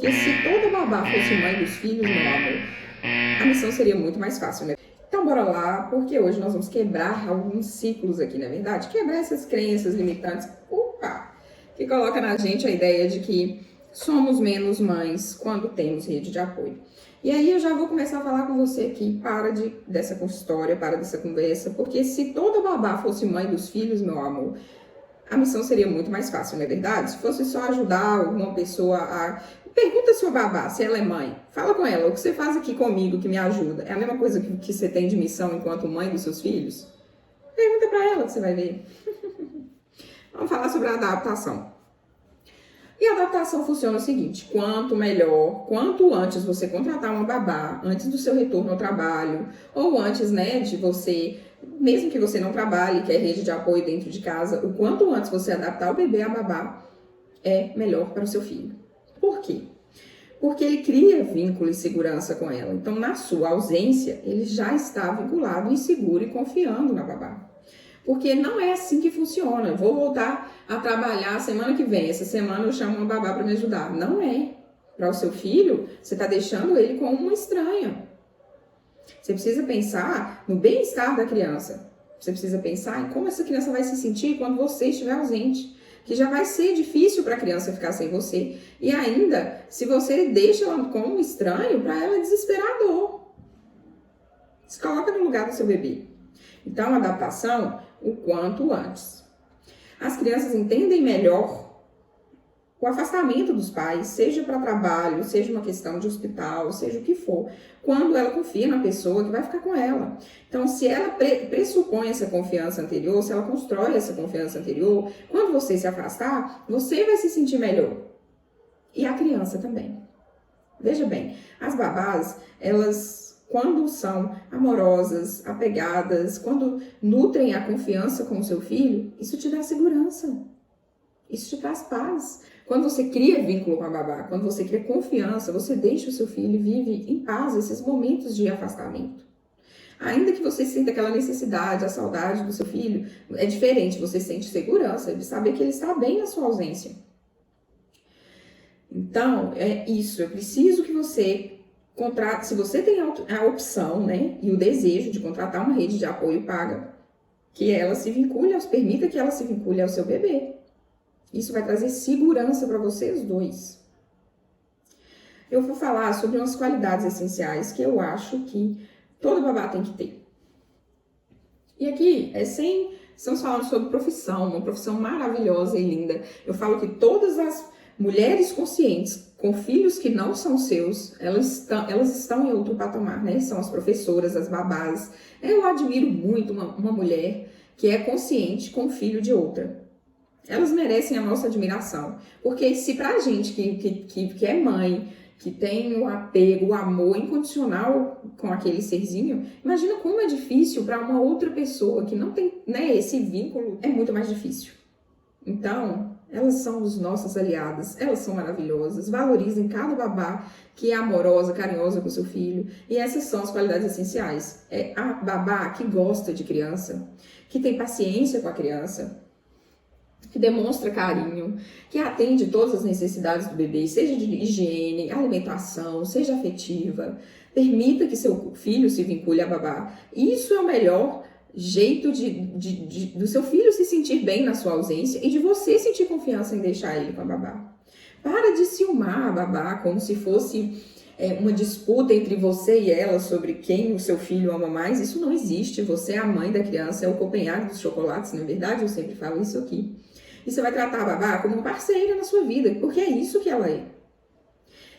Porque se toda babá fosse mãe dos filhos, meu amor, a missão seria muito mais fácil, né? Então bora lá, porque hoje nós vamos quebrar alguns ciclos aqui, na verdade? Quebrar essas crenças limitantes, que coloca na gente a ideia de que somos menos mães quando temos rede de apoio. E aí eu já vou começar a falar com você aqui, dessa história, para dessa conversa, porque se toda babá fosse mãe dos filhos, meu amor, a missão seria muito mais fácil, não é verdade? Se fosse só ajudar alguma pessoa a... Pergunta a sua babá se ela é mãe. Fala com ela, o que você faz aqui comigo que me ajuda? É a mesma coisa que você tem de missão enquanto mãe dos seus filhos? Pergunta pra ela que você vai ver. Vamos falar sobre a adaptação. E a adaptação funciona o seguinte: quanto melhor, quanto antes você contratar uma babá, antes do seu retorno ao trabalho, ou antes, né, de você, mesmo que você não trabalhe, que é rede de apoio dentro de casa, o quanto antes você adaptar o bebê à babá, é melhor para o seu filho. Por quê? Porque ele cria vínculo e segurança com ela. Então, na sua ausência, ele já está vinculado e seguro e confiando na babá. Porque não é assim que funciona. Eu vou voltar a trabalhar semana que vem. Essa semana eu chamo uma babá para me ajudar. Não é. Para o seu filho, você está deixando ele como uma estranha. Você precisa pensar no bem-estar da criança. Você precisa pensar em como essa criança vai se sentir quando você estiver ausente. Que já vai ser difícil para a criança ficar sem você. E ainda, se você deixa ela como um estranho, para ela é desesperador. Se coloca no lugar do seu bebê. Então, a adaptação, o quanto antes. As crianças entendem melhor o afastamento dos pais, seja para trabalho, seja uma questão de hospital, seja o que for, quando ela confia na pessoa que vai ficar com ela. Então, se ela pressupõe essa confiança anterior, se ela constrói essa confiança anterior, quando você se afastar, você vai se sentir melhor. E a criança também. Veja bem, as babás, elas, quando são amorosas, apegadas, quando nutrem a confiança com o seu filho, isso te dá segurança. Isso te traz paz. Quando você cria vínculo com a babá, quando você cria confiança, você deixa o seu filho e vive em paz esses momentos de afastamento. Ainda que você sinta aquela necessidade, a saudade do seu filho, é diferente, você sente segurança de saber que ele está bem na sua ausência. Então, é isso, eu preciso que você contrate, se você tem a opção, né, e o desejo de contratar uma rede de apoio paga, que ela se vincule, permita que ela se vincule ao seu bebê. Isso vai trazer segurança para vocês dois. Eu vou falar sobre umas qualidades essenciais que eu acho que toda babá tem que ter. E aqui, estamos falando sobre profissão, uma profissão maravilhosa e linda. Eu falo que todas as mulheres conscientes com filhos que não são seus, elas estão em outro patamar, né? São as professoras, as babás. Eu admiro muito uma mulher que é consciente com o filho de outra. Elas merecem a nossa admiração. Porque se pra gente que é mãe, que tem o apego, o amor incondicional com aquele serzinho, imagina como é difícil para uma outra pessoa que não tem, né, esse vínculo, é muito mais difícil. Então, elas são os nossos aliados, elas são maravilhosas, valorizem cada babá que é amorosa, carinhosa com o seu filho. E essas são as qualidades essenciais. É a babá que gosta de criança, que tem paciência com a criança, que demonstra carinho, que atende todas as necessidades do bebê, seja de higiene, alimentação, seja afetiva. Permita que seu filho se vincule à babá. Isso é o melhor jeito do seu filho se sentir bem na sua ausência e de você sentir confiança em deixar ele com a babá. Para de ciumar a babá como se fosse uma disputa entre você e ela sobre quem o seu filho ama mais. Isso não existe. Você é a mãe da criança, é o Copenhague dos chocolates, não é verdade? Eu sempre falo isso aqui. E você vai tratar a babá como uma parceira na sua vida, porque é isso que ela é.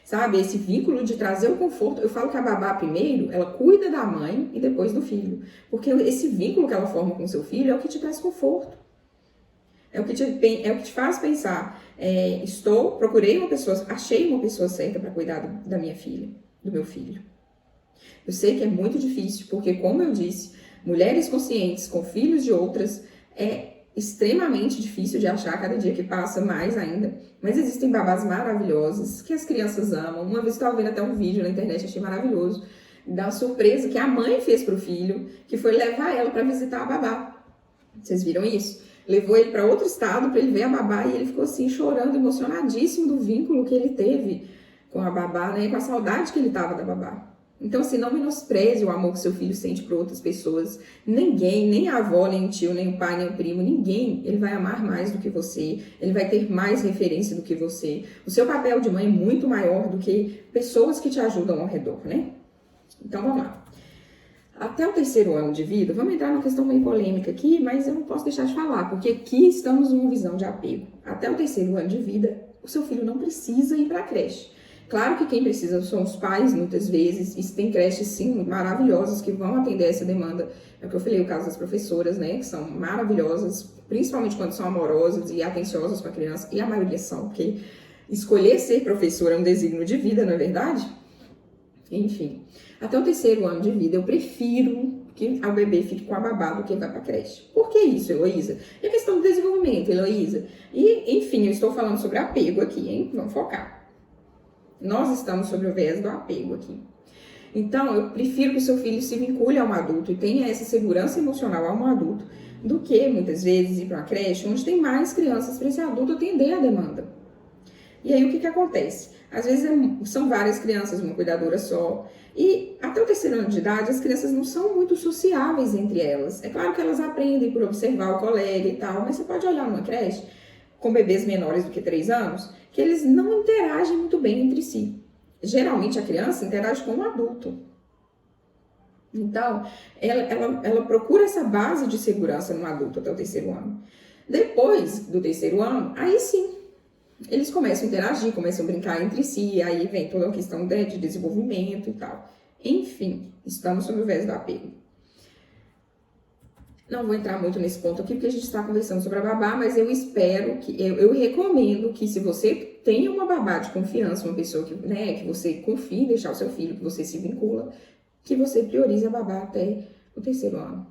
Sabe, esse vínculo de trazer o conforto. Eu falo que a babá primeiro, ela cuida da mãe e depois do filho. Porque esse vínculo que ela forma com o seu filho é o que te traz conforto. É o que te faz pensar, achei uma pessoa certa para cuidar da minha filha, do meu filho. Eu sei que é muito difícil, porque como eu disse, mulheres conscientes com filhos de outras é extremamente difícil de achar, cada dia que passa mais ainda, mas existem babás maravilhosas que as crianças amam. Uma vez eu estava vendo até um vídeo na internet, achei maravilhoso, da surpresa que a mãe fez pro filho, que foi levar ela para visitar a babá. Vocês viram isso? Levou ele para outro estado para ele ver a babá e ele ficou assim chorando, emocionadíssimo do vínculo que ele teve com a babá, né? Com a saudade que ele tava da babá. Então, assim, não menospreze o amor que seu filho sente por outras pessoas. Ninguém, nem a avó, nem o tio, nem o pai, nem o primo, ninguém, ele vai amar mais do que você, ele vai ter mais referência do que você. O seu papel de mãe é muito maior do que pessoas que te ajudam ao redor, né? Então, vamos lá. Até o 3º ano de vida, vamos entrar numa questão meio polêmica aqui, mas eu não posso deixar de falar, porque aqui estamos numa visão de apego. Até o 3º ano de vida, o seu filho não precisa ir para a creche. Claro que quem precisa são os pais, muitas vezes, e tem creches, sim, maravilhosas, que vão atender essa demanda. É o que eu falei, o caso das professoras, né, que são maravilhosas, principalmente quando são amorosas e atenciosas com a criança, e a maioria são, porque escolher ser professor é um desígnio de vida, não é verdade? Enfim, até o 3º ano de vida, eu prefiro que o bebê fique com a babá do que vá para a creche. Por que isso, Heloísa? É questão do desenvolvimento, Heloísa. E, enfim, eu estou falando sobre apego aqui, hein? Vamos focar. Nós estamos sobre o viés do apego aqui. Então, eu prefiro que o seu filho se vincule a um adulto e tenha essa segurança emocional a um adulto, do que, muitas vezes, ir para uma creche onde tem mais crianças para esse adulto atender a demanda. E aí, o que acontece? Às vezes, são várias crianças, uma cuidadora só. E até o 3º ano de idade, as crianças não são muito sociáveis entre elas. É claro que elas aprendem por observar o colega e tal, mas você pode olhar numa creche com bebês menores do que 3 anos, que eles não interagem muito bem entre si. Geralmente, a criança interage com o adulto. Então, ela procura essa base de segurança no adulto até o 3º ano. Depois do 3º ano, aí sim, eles começam a interagir, começam a brincar entre si, aí vem toda a questão de desenvolvimento e tal. Enfim, estamos sob o viés do apego. Não vou entrar muito nesse ponto aqui, porque a gente está conversando sobre a babá, mas eu espero que, eu recomendo que se você tem uma babá de confiança, uma pessoa que, né, que você confia em deixar o seu filho, que você se vincula, que você priorize a babá até o 3º ano.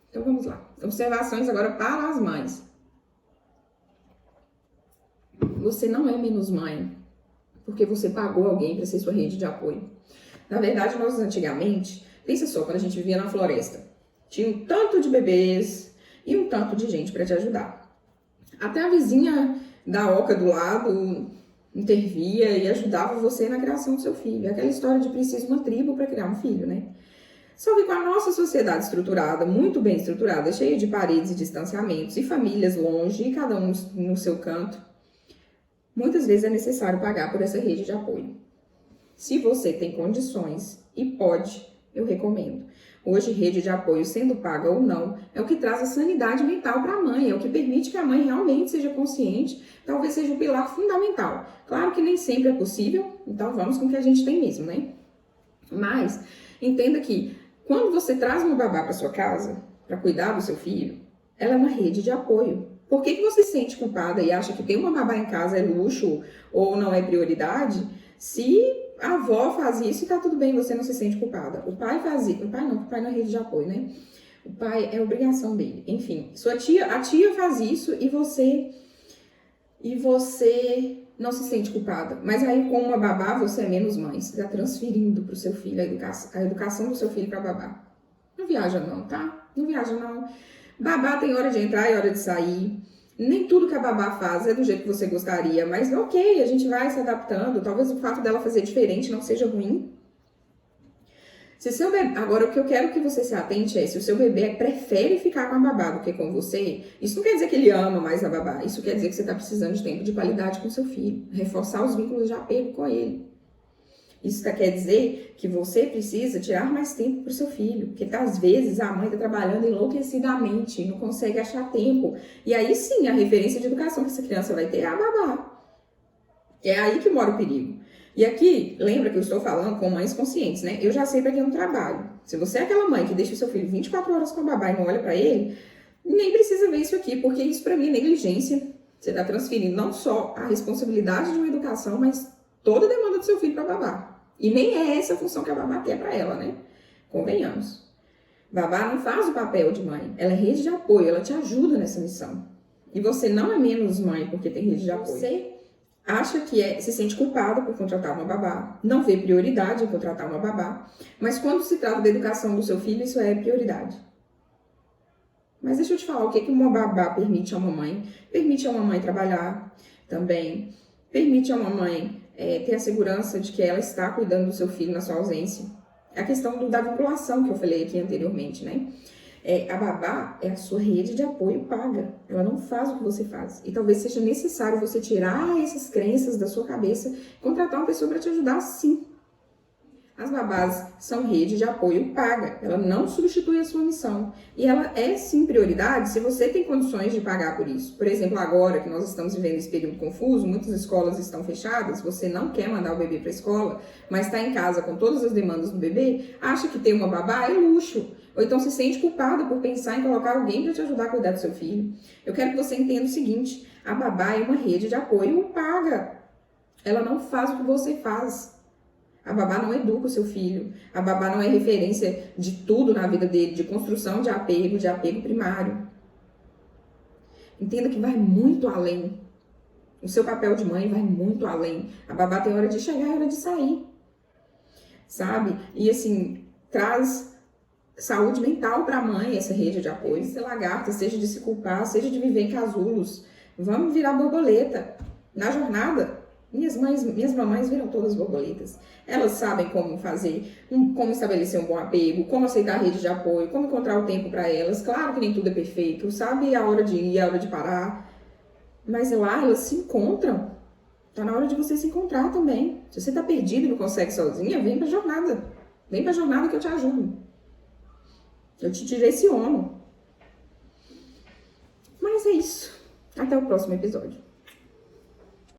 Então vamos lá. Observações agora para as mães. Você não é menos mãe porque você pagou alguém para ser sua rede de apoio. Na verdade, nós antigamente, pensa só, quando a gente vivia na floresta, tinha um tanto de bebês e um tanto de gente para te ajudar. Até a vizinha da oca do lado intervia e ajudava você na criação do seu filho. Aquela história de precisa uma tribo para criar um filho, né? Só que com a nossa sociedade estruturada, muito bem estruturada, cheia de paredes e distanciamentos e famílias longe e cada um no seu canto, muitas vezes é necessário pagar por essa rede de apoio. Se você tem condições e pode, eu recomendo. Hoje, rede de apoio, sendo paga ou não, é o que traz a sanidade mental para a mãe, é o que permite que a mãe realmente seja consciente, talvez seja o pilar fundamental. Claro que nem sempre é possível, então vamos com o que a gente tem mesmo, né? Mas, entenda que quando você traz uma babá para sua casa, para cuidar do seu filho, ela é uma rede de apoio. Por que você se sente culpada e acha que ter uma babá em casa é luxo ou não é prioridade, se a avó faz isso e tá tudo bem, você não se sente culpada. O pai faz isso. O pai não é rede de apoio, né? O pai é obrigação dele. Enfim, a tia faz isso e você não se sente culpada. Mas aí, com uma babá, você é menos mãe. Você tá transferindo pro seu filho a educação do seu filho pra babá. Não viaja não, tá? Não viaja não. Babá tem hora de entrar e hora de sair. Nem tudo que a babá faz é do jeito que você gostaria, mas ok, a gente vai se adaptando. Talvez o fato dela fazer diferente não seja ruim. Se seu bebê, agora, o que eu quero que você se atente é, se o seu bebê prefere ficar com a babá do que com você, isso não quer dizer que ele ama mais a babá. Isso quer dizer que você está precisando de tempo de qualidade com seu filho. Reforçar os vínculos de apego com ele. Isso quer dizer que você precisa tirar mais tempo para o seu filho, porque às vezes a mãe está trabalhando enlouquecidamente, não consegue achar tempo. E aí sim, a referência de educação que essa criança vai ter é a babá. É aí que mora o perigo. E aqui, lembra que eu estou falando com mães conscientes, né? Eu já sei para quem eu trabalho. Se você é aquela mãe que deixa o seu filho 24 horas com a babá e não olha para ele, nem precisa ver isso aqui, porque isso para mim é negligência. Você está transferindo não só a responsabilidade de uma educação, mas toda a demanda do seu filho para babá. E nem é essa a função que a babá quer para ela, né? Convenhamos. Babá não faz o papel de mãe. Ela é rede de apoio, ela te ajuda nessa missão. E você não é menos mãe porque tem rede de apoio. Você acha que se sente culpada por contratar uma babá, não vê prioridade em contratar uma babá, mas quando se trata da educação do seu filho, isso é prioridade. Mas deixa eu te falar, o que uma babá permite a uma mãe? Permite a uma mãe trabalhar também, permite a uma mãe ter a segurança de que ela está cuidando do seu filho na sua ausência. É a questão da vinculação que eu falei aqui anteriormente, né? A babá é a sua rede de apoio paga. Ela não faz o que você faz. E talvez seja necessário você tirar essas crenças da sua cabeça e contratar uma pessoa para te ajudar, sim. As babás são rede de apoio paga. Ela não substitui a sua missão. E ela é, sim, prioridade se você tem condições de pagar por isso. Por exemplo, agora que nós estamos vivendo esse período confuso, muitas escolas estão fechadas, você não quer mandar o bebê para a escola, mas está em casa com todas as demandas do bebê, acha que ter uma babá é luxo. Ou então se sente culpada por pensar em colocar alguém para te ajudar a cuidar do seu filho. Eu quero que você entenda o seguinte, a babá é uma rede de apoio paga. Ela não faz o que você faz. A babá não educa o seu filho. A babá não é referência de tudo na vida dele, de construção de apego primário. Entenda que vai muito além. O seu papel de mãe vai muito além. A babá tem hora de chegar e hora de sair. Sabe? E assim, traz saúde mental para a mãe, essa rede de apoio. Ser lagarta, seja de se culpar, seja de viver em casulos. Vamos virar borboleta. Na jornada, minhas mamães viram todas borboletas. Elas sabem como fazer, como estabelecer um bom apego, como aceitar a rede de apoio, como encontrar o tempo para elas. Claro que nem tudo é perfeito, sabe a hora de ir, a hora de parar. Mas lá elas se encontram. Tá na hora de você se encontrar também. Se você tá perdido e não consegue sozinha, vem pra jornada. Vem pra jornada que eu te ajudo. Eu te direciono. Mas é isso. Até o próximo episódio.